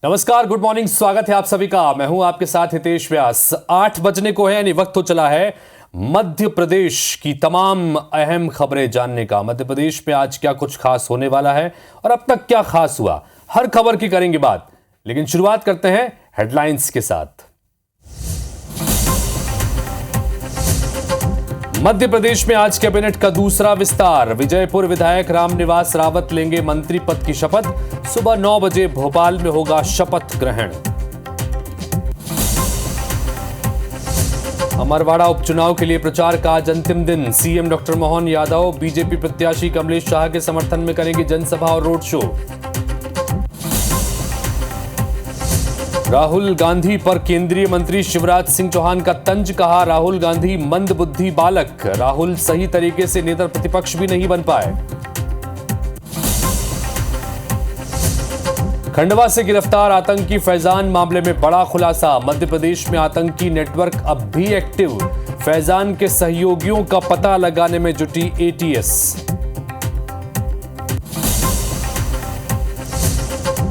नमस्कार, good morning, स्वागत है आप सभी का। मैं हूं आपके साथ हितेश व्यास। 8 बजने को है, यानी वक्त हो चला है मध्य प्रदेश की तमाम अहम खबरें जानने का। मध्य प्रदेश में आज क्या कुछ खास होने वाला है और अब तक क्या खास हुआ, हर खबर की करेंगे बात। लेकिन शुरुआत करते हैं हेडलाइंस के साथ। मध्य प्रदेश में आज कैबिनेट का दूसरा विस्तार। विजयपुर विधायक रामनिवास रावत लेंगे मंत्री पद की शपथ। सुबह 9 बजे भोपाल में होगा शपथ ग्रहण। अमरवाड़ा उपचुनाव के लिए प्रचार का आज अंतिम दिन। CM doctor Mohan Yadav BJP प्रत्याशी कमलेश शाह के समर्थन में करेंगे जनसभा और रोड शो। राहुल गांधी पर केंद्रीय मंत्री शिवराज सिंह चौहान का तंज। कहा, राहुल गांधी मंदबुद्धि बालक। राहुल सही तरीके से नेता प्रतिपक्ष भी नहीं बन पाए। खंडवा से गिरफ्तार आतंकी फैजान मामले में बड़ा खुलासा। मध्य प्रदेश में आतंकी नेटवर्क अब भी एक्टिव। फैजान के सहयोगियों का पता लगाने में जुटी एटीएस।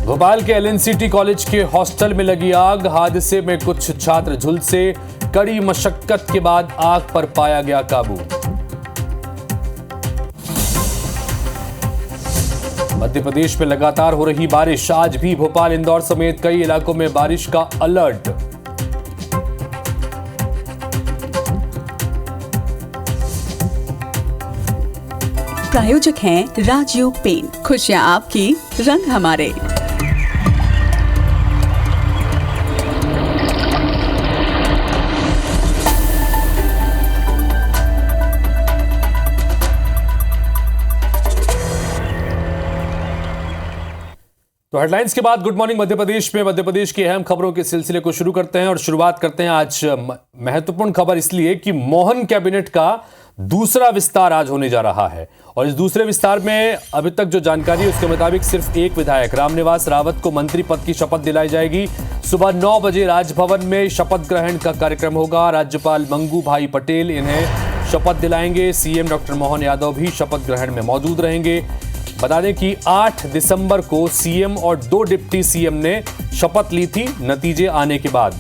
भोपाल के एलएनसीटी कॉलेज के हॉस्टल में लगी आग। हादसे में कुछ छात्र झुलसे। कड़ी मशक्कत के बाद आग पर पाया गया काबू। मध्य प्रदेश में लगातार हो रही बारिश। आज भी भोपाल, इंदौर समेत कई इलाकों में बारिश का अलर्ट। प्रायोजक हैं राजयोग पेंट। खुशियां आपकी, रंग हमारे। तो हेडलाइंस के बाद गुड मॉर्निंग मध्य प्रदेश में मध्य प्रदेश की अहम खबरों के सिलसिले को शुरू करते हैं और शुरुआत करते हैं आज महत्वपूर्ण खबर इसलिए कि मोहन कैबिनेट का दूसरा विस्तार आज होने जा रहा है। और इस दूसरे विस्तार में अभी तक जो जानकारी है उसके मुताबिक सिर्फ एक विधायक रामनिवास रावत को मंत्री पद की शपथ दिलाई जाएगी। सुबह 9 बजे राजभवन में शपथ ग्रहण का कार्यक्रम होगा। राज्यपाल मंगू भाई पटेल इन्हें शपथ दिलाएंगे। सीएम डॉक्टर मोहन यादव भी शपथ ग्रहण में मौजूद रहेंगे। बता दें कि 8 दिसंबर को सीएम और 2 डिप्टी सीएम ने शपथ ली थी नतीजे आने के बाद,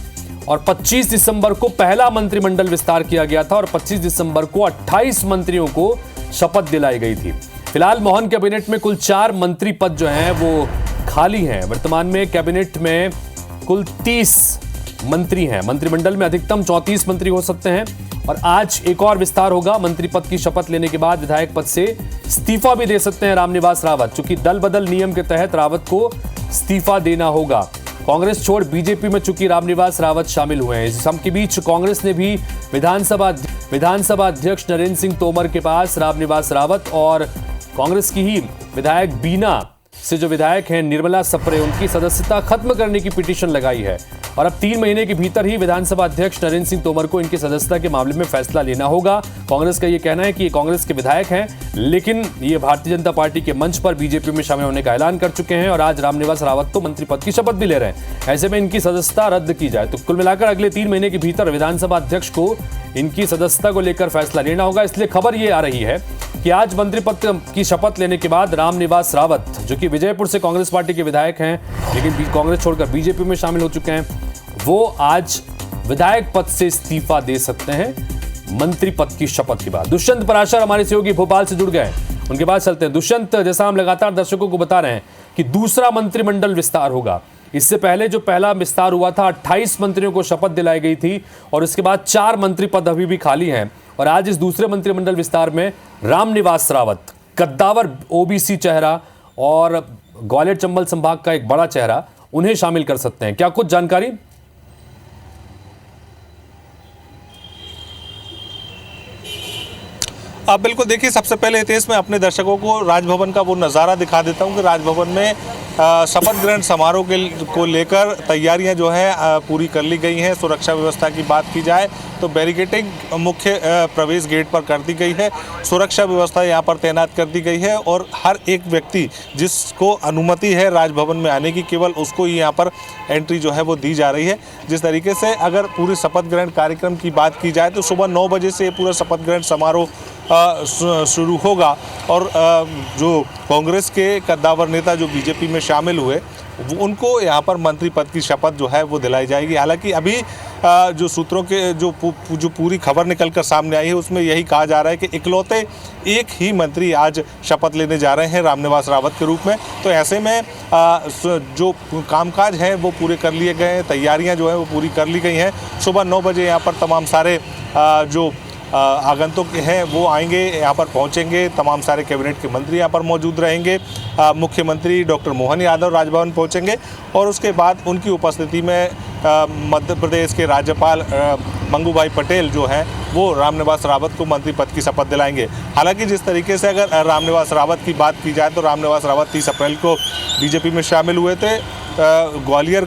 और 25 दिसंबर को पहला मंत्रिमंडल विस्तार किया गया था और 25 दिसंबर को 28 मंत्रियों को शपथ दिलाई गई थी। फिलहाल मोहन कैबिनेट में कुल 4 मंत्री पद जो हैं वो खाली हैं। वर्तमान में कैबिनेट में कुल 30 मंत्री हैं। मंत्रिमंडल में अधिकतम 34 मंत्री हो सकते हैं। और आज एक और विस्तार होगा। मंत्री पद की शपथ लेने के बाद विधायक पद से इस्तीफा भी दे सकते हैं रामनिवास रावत, चूंकि दल बदल नियम के तहत रावत को इस्तीफा देना होगा। कांग्रेस छोड़ बीजेपी में चूंकि रामनिवास रावत शामिल हुए हैं। इस सब के बीच कांग्रेस ने भी विधानसभा अध्यक्ष नरेंद्र सिंह तोमर के पास रामनिवास रावत और कांग्रेस की ही विधायक बीना से जो विधायक हैं निर्मला सप्रे, उनकी सदस्यता खत्म करने की पिटीशन लगाई है। और अब 3 महीने के भीतर ही विधानसभा अध्यक्ष नरेंद्र सिंह तोमर को इनकी सदस्यता के मामले में फैसला लेना होगा। कांग्रेस का ये कहना है कि ये कांग्रेस के विधायक हैं, लेकिन ये भारतीय जनता पार्टी के मंच पर बीजेपी में शामिल होने का ऐलान कर चुके हैं और आज रामनिवास रावत तो मंत्री पद की शपथ भी ले रहे हैं। ऐसे में इनकी सदस्यता रद्द की जाए तो कुल मिलाकर अगले 3 महीने के भीतर विधानसभा अध्यक्ष को इनकी सदस्यता को लेकर फैसला लेना होगा। इसलिए खबर ये आ रही है कि आज मंत्री पद की शपथ लेने के बाद रामनिवास रावत, जो कि विजयपुर से कांग्रेस पार्टी के विधायक हैं लेकिन कांग्रेस छोड़कर बीजेपी में शामिल हो चुके हैं, वो आज विधायक पद से इस्तीफा दे सकते हैं मंत्री पद की शपथ के बाद। दुष्यंत पराशर हमारे सहयोगी भोपाल से जुड़ गए, उनके पास चलते हैं। दुष्यंत, जैसा हम लगातार दर्शकों को बता रहे हैं कि दूसरा मंत्रिमंडल विस्तार होगा। इससे पहले जो पहला विस्तार हुआ था 28 मंत्रियों को शपथ दिलाई गई थी और उसके बाद 4 मंत्री पद अभी भी खाली हैं। और आज इस दूसरे मंत्रिमंडल विस्तार में रामनिवास रावत, कद्दावर ओबीसी चेहरा और ग्वालियर चंबल संभाग का एक बड़ा चेहरा, उन्हें शामिल कर सकते हैं। क्या कुछ जानकारी? आप बिल्कुल देखिए, सबसे पहले हितेश मैं अपने दर्शकों को राजभवन का वो नज़ारा दिखा देता हूँ कि राजभवन में शपथ ग्रहण समारोह को लेकर तैयारियां जो है पूरी कर ली गई हैं। सुरक्षा व्यवस्था की बात की जाए तो बैरिकेडिंग मुख्य प्रवेश गेट पर कर दी गई है। सुरक्षा व्यवस्था यहां पर तैनात कर दी गई है और हर एक व्यक्ति जिसको अनुमति है राजभवन में आने की, केवल उसको ही यहां पर एंट्री जो है वो दी जा रही है। जिस तरीके से अगर पूरी शपथ ग्रहण कार्यक्रम की बात की जाए तो सुबह 9 बजे से पूरा शपथ ग्रहण समारोह शुरू होगा और जो कांग्रेस के कद्दावर नेता जो बीजेपी में शामिल हुए उनको यहाँ पर मंत्री पद की शपथ जो है वो दिलाई जाएगी। हालांकि अभी जो सूत्रों के जो पूरी खबर निकल कर सामने आई है उसमें यही कहा जा रहा है कि इकलौते एक ही मंत्री आज शपथ लेने जा रहे हैं रामनिवास रावत के रूप में। तो ऐसे में जो कामकाज है वो पूरे कर लिए गए हैं, तैयारियां जो है वो पूरी कर ली गई हैं। सुबह 9 बजे यहाँ पर तमाम सारे जो आगंतुक हैं वो आएंगे, यहाँ पर पहुँचेंगे। तमाम सारे कैबिनेट के मंत्री यहाँ पर मौजूद रहेंगे। मुख्यमंत्री डॉक्टर मोहन यादव राजभवन पहुँचेंगे और उसके बाद उनकी उपस्थिति में मध्य प्रदेश के राज्यपाल मंगूभाई पटेल जो हैं वो रामनिवास रावत को मंत्री पद की शपथ दिलाएंगे। हालांकि जिस तरीके से अगर रामनिवास रावत की बात की जाए तो रामनिवास रावत 30 अप्रैल को बीजेपी में शामिल हुए थे। ग्वालियर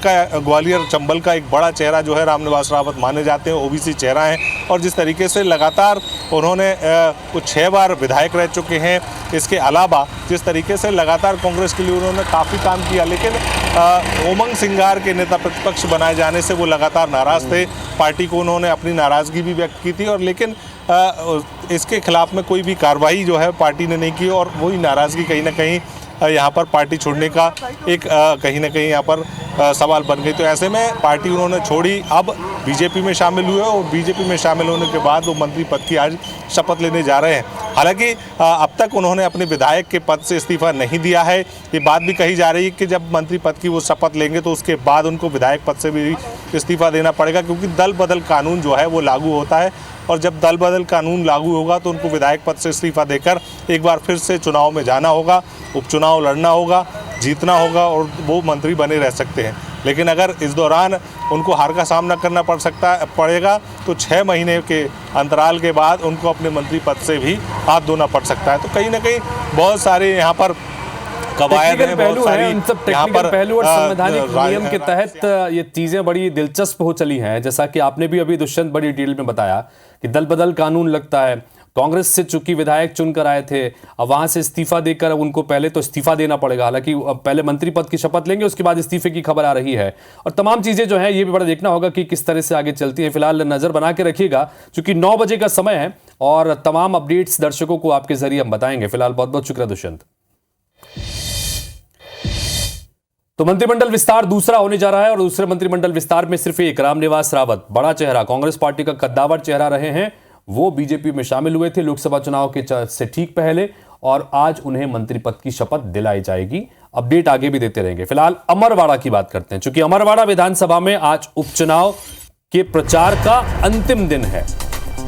चंबल का एक बड़ा चेहरा जो है रामनिवास रावत माने जाते हैं, ओबीसी चेहरा हैं और जिस तरीके से लगातार उन्होंने कुछ 6 बार विधायक रह चुके हैं। इसके अलावा जिस तरीके से लगातार कांग्रेस के लिए उन्होंने काफ़ी काम किया, लेकिन उमंग सिंगार के नेता प्रतिपक्ष बनाए जाने से वो लगातार नाराज़ थे। पार्टी को उन्होंने अपनी नाराज़गी भी व्यक्त की थी और लेकिन इसके खिलाफ में कोई भी कार्रवाई जो है पार्टी ने नहीं की और वही नाराज़गी कहीं ना कहीं यहाँ पर पार्टी छोड़ने का एक कहीं ना कहीं यहाँ पर सवाल बन गई। तो ऐसे में पार्टी उन्होंने छोड़ी, अब बीजेपी में शामिल हुए और बीजेपी में शामिल होने के बाद वो मंत्री पद की आज शपथ लेने जा रहे हैं। हालांकि अब तक उन्होंने अपने विधायक के पद से इस्तीफा नहीं दिया है। ये बात भी कही जा रही है कि जब मंत्री पद की वो शपथ लेंगे तो उसके बाद उनको विधायक पद से भी इस्तीफा देना पड़ेगा, क्योंकि दल बदल कानून जो है वो लागू होता है और जब दल बदल कानून लागू होगा तो उनको विधायक पद से इस्तीफा देकर एक बार फिर से चुनाव में जाना होगा, उपचुनाव लड़ना होगा, जीतना होगा और वो मंत्री बने रह सकते हैं। लेकिन अगर इस दौरान उनको हार का सामना करना पड़ेगा तो 6 महीने के अंतराल के बाद उनको अपने मंत्री पद से भी हाथ धोना पड़ सकता है। तो कहीं ना कहीं बहुत सारे यहाँ पर कवायद हैं, बहुत सारी यहाँ पर पहलू और संवैधानिक नियम के तहत ये चीजें बड़ी दिलचस्प हो चली हैं। जैसा कि आपने भी अभी दुष्यंत बड़ी डिटेल में बताया कि दल बदल कानून लगता है। कांग्रेस से चूंकि विधायक चुनकर आए थे, अब वहां से इस्तीफा देकर उनको पहले तो इस्तीफा देना पड़ेगा। हालांकि पहले मंत्री पद की शपथ लेंगे, उसके बाद इस्तीफे की खबर आ रही है और तमाम चीजें जो है ये भी बड़ा देखना होगा कि किस तरह से आगे चलती है। फिलहाल नजर बना के रखिएगा, क्योंकि 9 बजे का समय है और तमाम अपडेट्स दर्शकों को आपके जरिए हम बताएंगे। फिलहाल बहुत बहुत शुक्रिया दुष्यंत। तो मंत्रिमंडल विस्तार दूसरा होने जा रहा है और दूसरे मंत्रिमंडल विस्तार में सिर्फ एक रामनिवास रावत, बड़ा चेहरा, कांग्रेस पार्टी का कद्दावर चेहरा रहे हैं, वो बीजेपी में शामिल हुए थे लोकसभा चुनाव के से ठीक पहले और आज उन्हें मंत्री पद की शपथ दिलाई जाएगी। अपडेट आगे भी देते रहेंगे। फिलहाल अमरवाड़ा की बात करते हैं, क्योंकि अमरवाड़ा विधानसभा में आज उपचुनाव के प्रचार का अंतिम दिन है।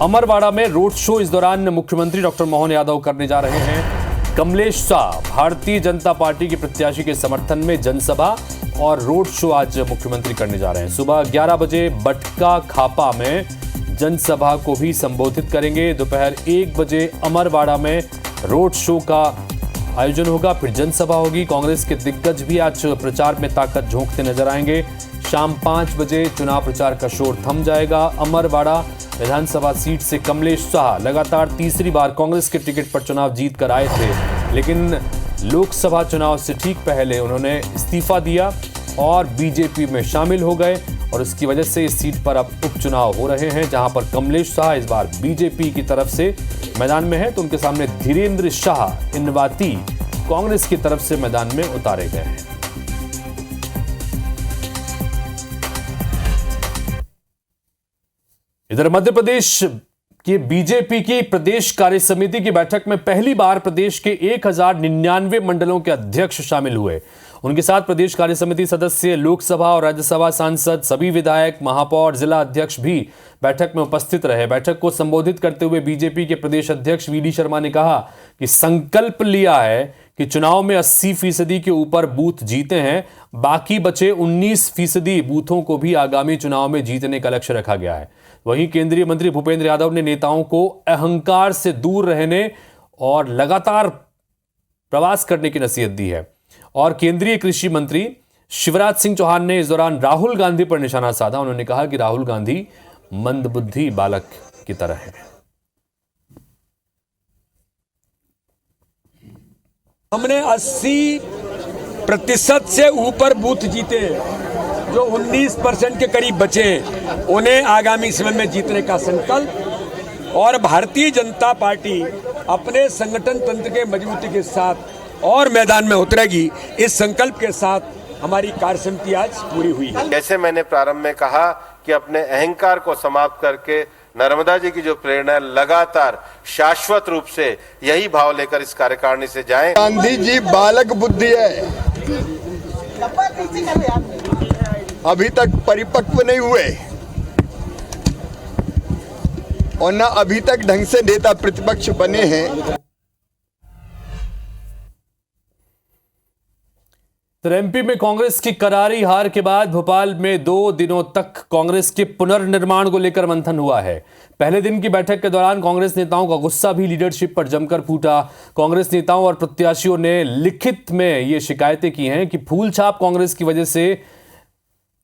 अमरवाड़ा में रोड शो इस दौरान मुख्यमंत्री डॉक्टर मोहन यादव करने जा रहे हैं। कमलेश शाह भारतीय जनता पार्टी के प्रत्याशी के समर्थन में जनसभा और रोड शो आज मुख्यमंत्री करने जा रहे हैं। सुबह 11 बजे बटका खापा में जनसभा को भी संबोधित करेंगे। दोपहर 1 बजे अमरवाड़ा में रोड शो का आयोजन होगा, फिर जनसभा होगी। कांग्रेस के दिग्गज भी आज प्रचार में ताकत झोंकते नजर आएंगे। शाम 5 बजे चुनाव प्रचार का शोर थम जाएगा। अमरवाड़ा विधानसभा सीट से कमलेश शाह लगातार तीसरी बार कांग्रेस के टिकट पर चुनाव जीत कर आए थे, लेकिन लोकसभा चुनाव से ठीक पहले उन्होंने इस्तीफा दिया और बीजेपी में शामिल हो गए और उसकी वजह से इस सीट पर अब उपचुनाव हो रहे हैं, जहां पर कमलेश शाह इस बार बीजेपी की तरफ से मैदान में है तो उनके सामने धीरेन्द्र शाह इनवाती कांग्रेस की तरफ से मैदान में उतारे गए हैं। इधर मध्य प्रदेश के बीजेपी की प्रदेश कार्य समिति की बैठक में पहली बार प्रदेश के 1099 मंडलों के अध्यक्ष शामिल हुए। उनके साथ प्रदेश कार्य समिति सदस्य, लोकसभा और राज्यसभा सांसद, सभी विधायक, महापौर, जिला अध्यक्ष भी बैठक में उपस्थित रहे। बैठक को संबोधित करते हुए बीजेपी के प्रदेश अध्यक्ष वीडी शर्मा ने कहा कि संकल्प लिया है कि चुनाव में 80% के ऊपर बूथ जीते हैं, बाकी बचे 19% बूथों को भी आगामी चुनाव में जीतने का लक्ष्य रखा गया है। वहीं केंद्रीय मंत्री भूपेंद्र यादव ने नेताओं को अहंकार से दूर रहने और लगातार प्रवास करने की नसीहत दी है। और केंद्रीय कृषि मंत्री शिवराज सिंह चौहान ने इस दौरान राहुल गांधी पर निशाना साधा। उन्होंने कहा कि राहुल गांधी मंदबुद्धि बालक की तरह है। हमने 80% से ऊपर बूथ जीते, जो 19% के करीब बचे, उन्हें आगामी समय में जीतने का संकल्प और भारतीय जनता पार्टी अपने संगठन तंत्र के मजबूती के साथ और मैदान में उतरेगी। इस संकल्प के साथ हमारी कार्यसमिति आज पूरी हुई है। जैसे मैंने प्रारंभ में कहा कि अपने अहंकार को समाप्त करके नर्मदा जी की जो प्रेरणा है, लगातार शाश्वत रूप से यही भाव लेकर इस कार्यकारिणी से जाएं। गांधी जी बालक बुद्धि है, अभी तक परिपक्व नहीं हुए और न अभी तक ढंग से नेता प्रतिपक्ष बने हैं। तो एमपी में कांग्रेस की करारी हार के बाद भोपाल में 2 दिनों तक कांग्रेस के पुनर्निर्माण को लेकर मंथन हुआ है। पहले दिन की बैठक के दौरान कांग्रेस नेताओं का गुस्सा भी लीडरशिप पर जमकर फूटा। कांग्रेस नेताओं और प्रत्याशियों ने लिखित में ये शिकायतें की हैं कि फूल छाप कांग्रेस की वजह से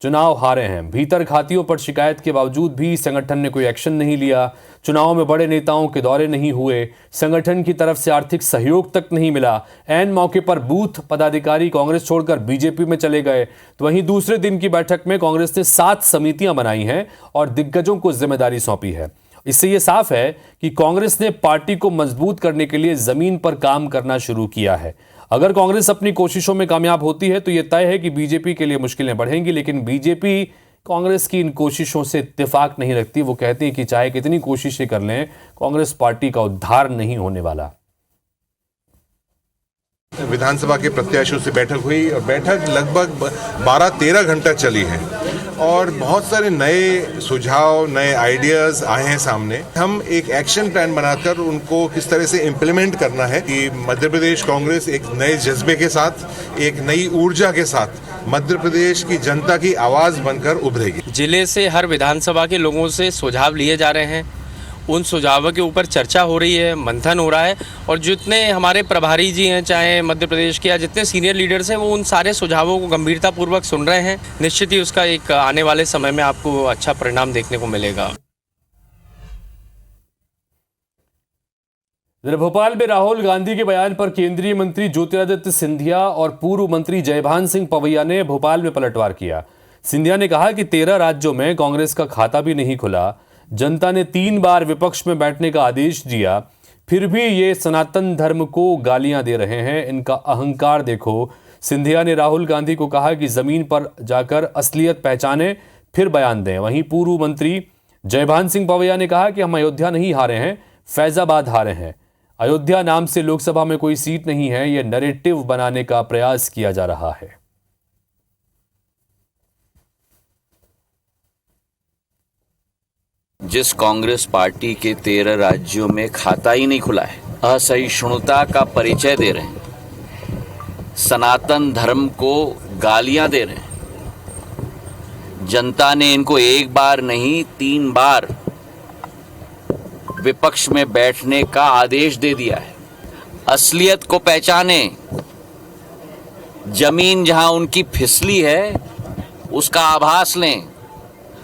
चुनाव हारे हैं। भीतर खातियों पर शिकायत के बावजूद भी संगठन ने कोई एक्शन नहीं लिया। चुनाव में बड़े नेताओं के दौरे नहीं हुए। संगठन की तरफ से आर्थिक सहयोग तक नहीं मिला। ऐन मौके पर बूथ पदाधिकारी कांग्रेस छोड़कर बीजेपी में चले गए। तो वहीं दूसरे दिन की बैठक में कांग्रेस ने 7 समितियां बनाई हैं और दिग्गजों को जिम्मेदारी सौंपी है। इससे यह साफ है कि कांग्रेस ने पार्टी को मजबूत करने के लिए जमीन पर काम करना शुरू किया है। अगर कांग्रेस अपनी कोशिशों में कामयाब होती है तो यह तय है कि बीजेपी के लिए मुश्किलें बढ़ेंगी, लेकिन बीजेपी कांग्रेस की इन कोशिशों से इत्तेफाक नहीं रखती। वो कहती है कि चाहे कितनी कोशिशें कर लें, कांग्रेस पार्टी का उद्धार नहीं होने वाला। विधानसभा के प्रत्याशियों से बैठक हुई और बैठक लगभग 12-13 घंटा चली है और बहुत सारे नए सुझाव, नए आइडियाज आए हैं सामने। हम एक एक्शन प्लान बनाकर उनको किस तरह से इम्प्लीमेंट करना है कि मध्य प्रदेश कांग्रेस एक नए जज्बे के साथ, एक नई ऊर्जा के साथ मध्य प्रदेश की जनता की आवाज बनकर उभरेगी। जिले से हर विधानसभा के लोगों से सुझाव लिए जा रहे हैं, उन सुझावों के ऊपर चर्चा हो रही है, मंथन हो रहा है और जितने हमारे प्रभारी जी हैं, चाहे मध्य प्रदेश के या जितने सीनियर लीडर्स हैं, वो उन सारे सुझावों को गंभीरतापूर्वक सुन रहे हैं। निश्चित ही उसका एक आने वाले समय में आपको अच्छा परिणाम देखने को मिलेगा। भोपाल में राहुल गांधी के बयान पर केंद्रीय मंत्री ज्योतिरादित्य सिंधिया और पूर्व मंत्री जयभान सिंह पवैया ने भोपाल में पलटवार किया। सिंधिया ने कहा कि 13 राज्यों में कांग्रेस का खाता भी नहीं खुला, जनता ने 3 बार विपक्ष में बैठने का आदेश दिया, फिर भी ये सनातन धर्म को गालियां दे रहे हैं, इनका अहंकार देखो। सिंधिया ने राहुल गांधी को कहा कि जमीन पर जाकर असलियत पहचाने फिर बयान दें। वहीं पूर्व मंत्री जयभान सिंह पवैया ने कहा कि हम अयोध्या नहीं हारे हैं, फैजाबाद हारे हैं। अयोध्या नाम से लोकसभा में कोई सीट नहीं है, यह नैरेटिव बनाने का प्रयास किया जा रहा है। जिस कांग्रेस पार्टी के 13 राज्यों में खाता ही नहीं खुला है, असहिष्णुता का परिचय दे रहे हैं, सनातन धर्म को गालियां दे रहे हैं, जनता ने इनको 1 बार नहीं 3 बार विपक्ष में बैठने का आदेश दे दिया है। असलियत को पहचाने, जमीन जहां उनकी फिसली है उसका आभास लें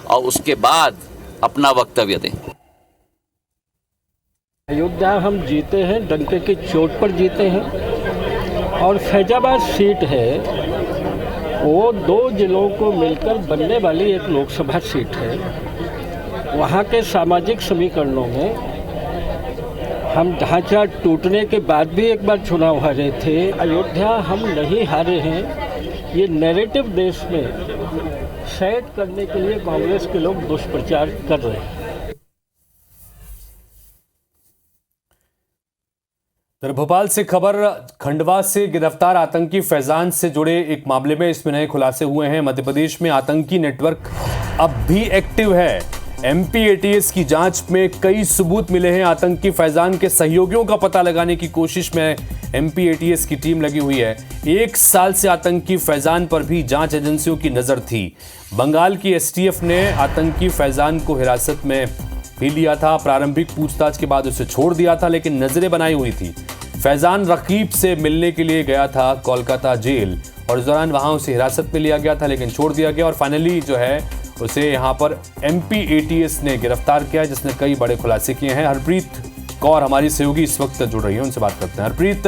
और उसके बाद अपना वक्तव्य दें। अयोध्या हम जीते हैं, डंके की चोट पर जीते हैं और फैजाबाद सीट है वो 2 जिलों को मिलकर बनने वाली एक लोकसभा सीट है। वहाँ के सामाजिक समीकरणों में हम ढांचा टूटने के बाद भी एक बार चुनाव हारे थे। अयोध्या हम नहीं हारे हैं, ये नैरेटिव देश में सेट करने के लिए कांग्रेस के लोग दुष्प्रचार कर रहे हैं। भोपाल से खबर, खंडवा से गिरफ्तार आतंकी फैजान से जुड़े एक मामले में इसमें नए खुलासे हुए हैं। मध्य प्रदेश में आतंकी नेटवर्क अब भी एक्टिव है। एमपी एटीएस की जांच में कई सबूत मिले हैं। आतंकी फैजान के सहयोगियों का पता लगाने की कोशिश में एमपी एटीएस की टीम लगी हुई है। 1 साल से आतंकी फैजान पर भी जांच एजेंसियों की नजर थी। बंगाल की एसटीएफ ने आतंकी फैजान को हिरासत में भी लिया था। प्रारंभिक पूछताछ के बाद उसे छोड़ दिया था, लेकिन नजरें बनाई हुई थी। फैजान रकीब से मिलने के लिए गया था कोलकाता जेल और इस दौरान वहां उसे हिरासत में लिया गया था, लेकिन छोड़ दिया गया और फाइनली जो है उसे यहां पर एमपी एटीएस ने गिरफ्तार किया, जिसने कई बड़े खुलासे किए हैं। हरप्रीत कौर हमारी सहयोगी इस वक्त जुड़ रही है, उनसे बात करते हैं। हरप्रीत,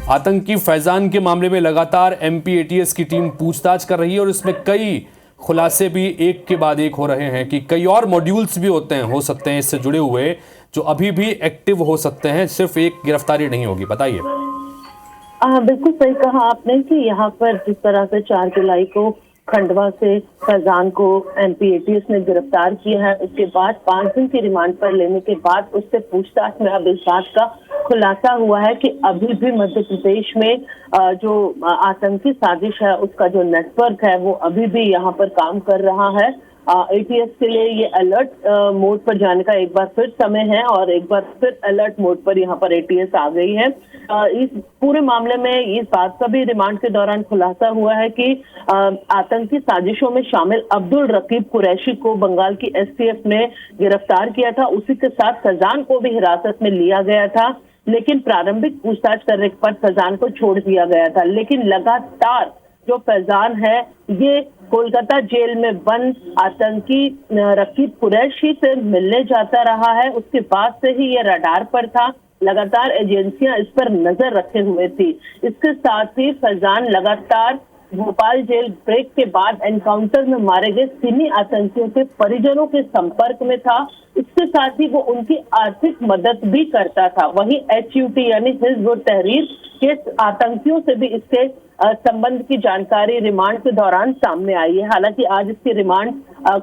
आतंकी फैजान के मामले में लगातार एमपी एटीएस की टीम पूछताछ कर रही है और इसमें कई खुलासे भी एक के बाद एक हो रहे हैं कि कई और मॉड्यूल्स भी हो सकते हैं इससे जुड़े हुए, जो अभी भी एक्टिव हो सकते हैं, सिर्फ एक गिरफ्तारी नहीं होगी, बताइए। बिल्कुल सही कहा आपने कि यहाँ पर जिस तरह से 4 जुलाई को खंडवा से फैजान को एमपी एटीएस ने गिरफ्तार किया है, उसके बाद 5 दिन की रिमांड पर लेने के बाद उससे पूछताछ में अब इस बात का खुलासा हुआ है कि अभी भी मध्य प्रदेश में जो आतंकी साजिश है उसका जो नेटवर्क है वो अभी भी यहाँ पर काम कर रहा है। एटीएस के लिए ये अलर्ट मोड पर जाने का एक बार फिर समय है और एक बार फिर अलर्ट मोड पर यहाँ पर एटीएस आ गई है। इस पूरे मामले में इस बात का भी रिमांड के दौरान खुलासा हुआ है कि आतंकी साजिशों में शामिल अब्दुल रकीब कुरैशी को बंगाल की एसटीएफ ने गिरफ्तार किया था। उसी के साथ फैजान को भी हिरासत में लिया गया था, लेकिन प्रारंभिक पूछताछ करने पर फैजान को छोड़ दिया गया था। लेकिन लगातार जो फैजान है ये कोलकाता जेल में बंद आतंकी रकीब कुरैशी से मिलने जाता रहा है। उसके बाद से ही ये रडार पर था, लगातार एजेंसियां इस पर नजर रखे हुए थी। इसके साथ ही फैजान लगातार भोपाल जेल ब्रेक के बाद एनकाउंटर में मारे गए सिमी आतंकियों के परिजनों के संपर्क में था। इसके साथ ही वो उनकी आर्थिक मदद भी करता था। वहीं HUT यानी हिज़्ब उत तहरीर के आतंकियों से भी इसके संबंध की जानकारी रिमांड के दौरान सामने आई है। हालांकि आज इसकी रिमांड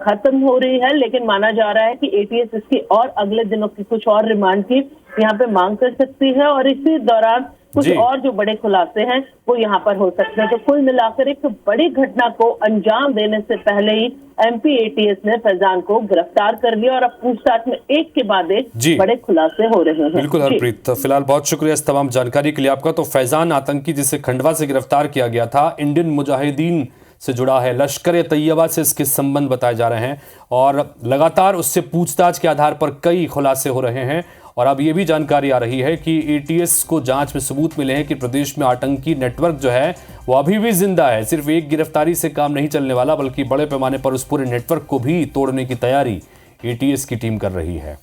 खत्म हो रही है, लेकिन माना जा रहा है कि एटीएस इसकी और अगले दिनों की कुछ और रिमांड की यहाँ पे मांग कर सकती है और इसी दौरान कुछ और जो बड़े खुलासे हैं वो यहाँ पर हो सकते हैं। तो कुल मिलाकर एक बड़ी घटना को अंजाम देने से पहले ही एमपी एटीएस ने फैजान को गिरफ्तार कर लिया और अब पूछताछ में एक के बाद एक बड़े खुलासे हो रहे हैं। बिल्कुल हरप्रीत, फिलहाल बहुत शुक्रिया इस तमाम जानकारी के लिए आपका। तो फैजान आतंकी जिसे खंडवा से गिरफ्तार किया गया था, इंडियन मुजाहिदीन से जुड़ा है, लश्कर ए तैयबा से इसके संबंध बताए जा रहे हैं और लगातार उससे पूछताछ के आधार पर कई खुलासे हो रहे हैं। और अब ये भी जानकारी आ रही है कि एटीएस को जांच में सबूत मिले हैं कि प्रदेश में आतंकी नेटवर्क जो है वो अभी भी जिंदा है। सिर्फ एक गिरफ्तारी से काम नहीं चलने वाला, बल्कि बड़े पैमाने पर उस पूरे नेटवर्क को भी तोड़ने की तैयारी एटीएस की टीम कर रही है।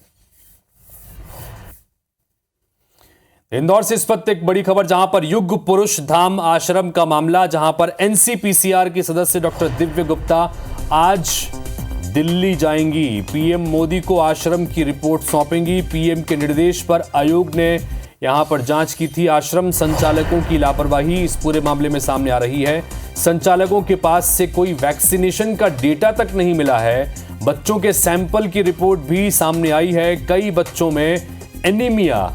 इंदौर से इस वक्त एक बड़ी खबर, जहां पर युग पुरुष धाम आश्रम का मामला, जहां पर एनसीपीसीआर की सदस्य डॉक्टर दिव्य गुप्ता आज दिल्ली जाएंगी। पीएम मोदी को आश्रम की रिपोर्ट सौंपेंगी। पीएम के निर्देश पर आयोग ने यहां पर जांच की थी। आश्रम संचालकों की लापरवाही इस पूरे मामले में सामने आ रही है। संचालकों के पास से कोई वैक्सीनेशन का डेटा तक नहीं मिला है। बच्चों के सैंपल की रिपोर्ट भी सामने आई है। कई बच्चों में एनीमिया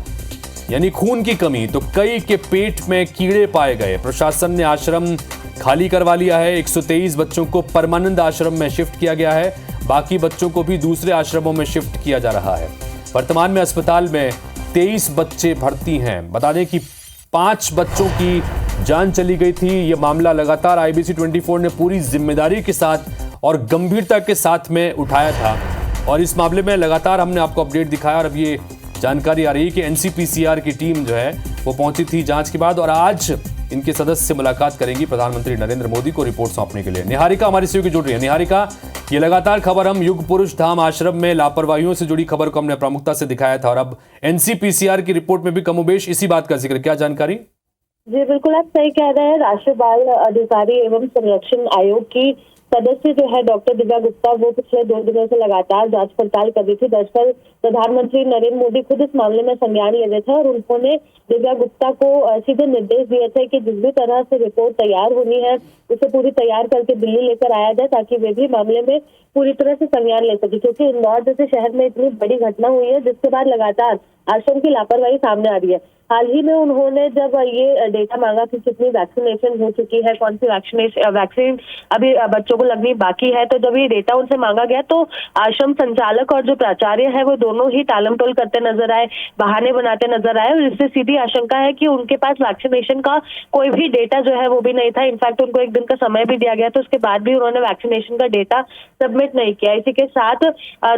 यानी खून की कमी, तो कई के पेट में कीड़े पाए गए। प्रशासन ने आश्रम खाली करवा लिया है। 123 बच्चों को परमानंद आश्रम में शिफ्ट किया गया है। बाकी बच्चों को भी दूसरे आश्रमों में शिफ्ट किया जा रहा है। वर्तमान में अस्पताल में 23 बच्चे भर्ती हैं। बता दें कि 5 बच्चों की जान चली गई थी। यह मामला लगातार IBC 24 ने पूरी जिम्मेदारी के साथ और गंभीरता के साथ में उठाया था और इस मामले में लगातार हमने आपको अपडेट दिखाया। और अब ये जानकारी आ रही है कि एनसीपीसीआर की टीम जो है वो पहुंची थी जांच के बाद और आज इनके सदस्य से मुलाकात करेंगी प्रधानमंत्री नरेंद्र मोदी को रिपोर्ट सौंपने के लिए। निहारिका हमारी सहयोगी जुड़ रही है। निहारिका, ये लगातार खबर हम युग पुरुष धाम आश्रम में लापरवाहियों से जुड़ी खबर को हमने प्रमुखता से दिखाया था और अब एनसीपीसीआर की रिपोर्ट में भी कमोबेश इसी बात का जिक्र। क्या जानकारी? जी बिल्कुल, आप सही कह रहे हैं। राष्ट्रीय बाल अधिकारी एवं संरक्षण आयोग की सदस्य जो है डॉक्टर दिव्या गुप्ता, वो पिछले 2 दिनों से लगातार जांच पड़ताल कर रही थी। दरअसल प्रधानमंत्री नरेंद्र मोदी खुद इस मामले में संज्ञान ले रहे थे और उन्होंने दिव्या गुप्ता को सीधे निर्देश दिए थे कि जिस भी तरह से रिपोर्ट तैयार होनी है उसे पूरी तैयार करके दिल्ली लेकर आया जाए, ताकि वे भी मामले में पूरी तरह से संज्ञान ले सके। क्योंकि इंदौर जैसे शहर में इतनी बड़ी घटना हुई है जिसके बाद लगातार आश्रम की लापरवाही सामने आ रही है। हाल ही में उन्होंने जब ये डेटा मांगा कि कितनी वैक्सीनेशन हो चुकी है, कौन सी वैक्सीन अभी बच्चों को लगनी बाकी है, तो जब ये डेटा उनसे मांगा गया तो आश्रम संचालक और जो प्राचार्य है वो दोनों ही टालम टोल करते नजर आए, बहाने बनाते नजर आए और इससे सीधी आशंका है कि उनके पास वैक्सीनेशन का कोई भी डेटा जो है वो भी नहीं था। इनफैक्ट उनको 1 दिन का समय भी दिया गया, तो उसके बाद भी उन्होंने वैक्सीनेशन का डेटा सबमिट नहीं किया। इसी के साथ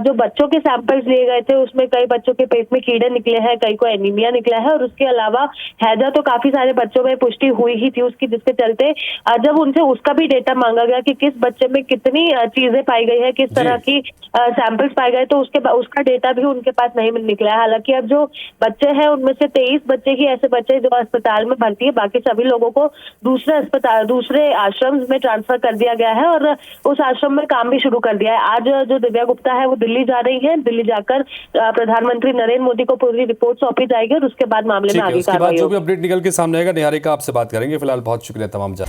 जो बच्चों के सैंपल्स लिए गए थे उसमें कई बच्चों के पेट में कीड़े निकले हैं, कई को एनीमिया निकला है और उसके अलावा हैजा तो काफी सारे बच्चों में पुष्टि हुई ही थी उसकी, जिसके चलते जब उनसे उसका भी डेटा मांगा गया कि किस बच्चे में कितनी चीजें पाई गई है, किस तरह की सैंपल्स पाए गए, तो उसका डेटा भी उनके पास नहीं निकला है। हालांकि अब जो बच्चे हैं उनमें से 23 बच्चे ही ऐसे बच्चे जो अस्पताल में भर्ती है, बाकी सभी लोगों को दूसरे आश्रम में ट्रांसफर कर दिया गया है और उस आश्रम में काम भी शुरू कर दिया है। आज जो दिव्या गुप्ता है वो दिल्ली जा रही है, दिल्ली जाकर प्रधानमंत्री नरेंद्र मोदी को पूरी रिपोर्ट सौंपी जाएगी और उसके बाद मामले में आगे कार्रवाई होगी। जो भी अपडेट निकल के सामने आएगा निहारिका आपसे बात करेंगे। फिलहाल बहुत शुक्रिया तमाम जान।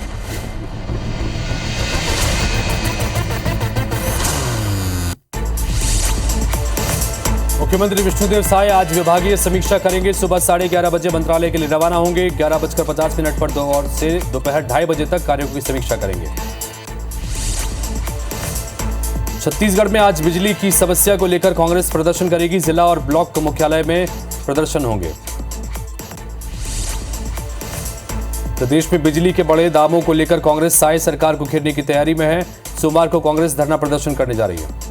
मुख्यमंत्री विष्णुदेव साय आज विभागीय समीक्षा करेंगे। सुबह 11:30 बजे मंत्रालय के लिए रवाना होंगे। 11:50 पर और से दोपहर 2:30 बजे तक कार्यों की समीक्षा करेंगे। छत्तीसगढ़ में आज बिजली की समस्या को लेकर कांग्रेस प्रदर्शन करेगी। जिला और ब्लॉक मुख्यालय में प्रदर्शन होंगे। प्रदेश में बिजली के बढ़े दामों को लेकर कांग्रेस साय सरकार को घेरने की तैयारी में है। सोमवार को कांग्रेस धरना प्रदर्शन करने जा रही है।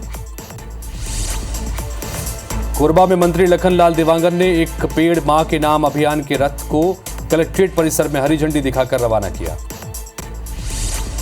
कोरबा में मंत्री लखनलाल देवांगन ने एक पेड़ मां के नाम अभियान के रथ को कलेक्ट्रेट परिसर में हरी झंडी दिखाकर रवाना किया।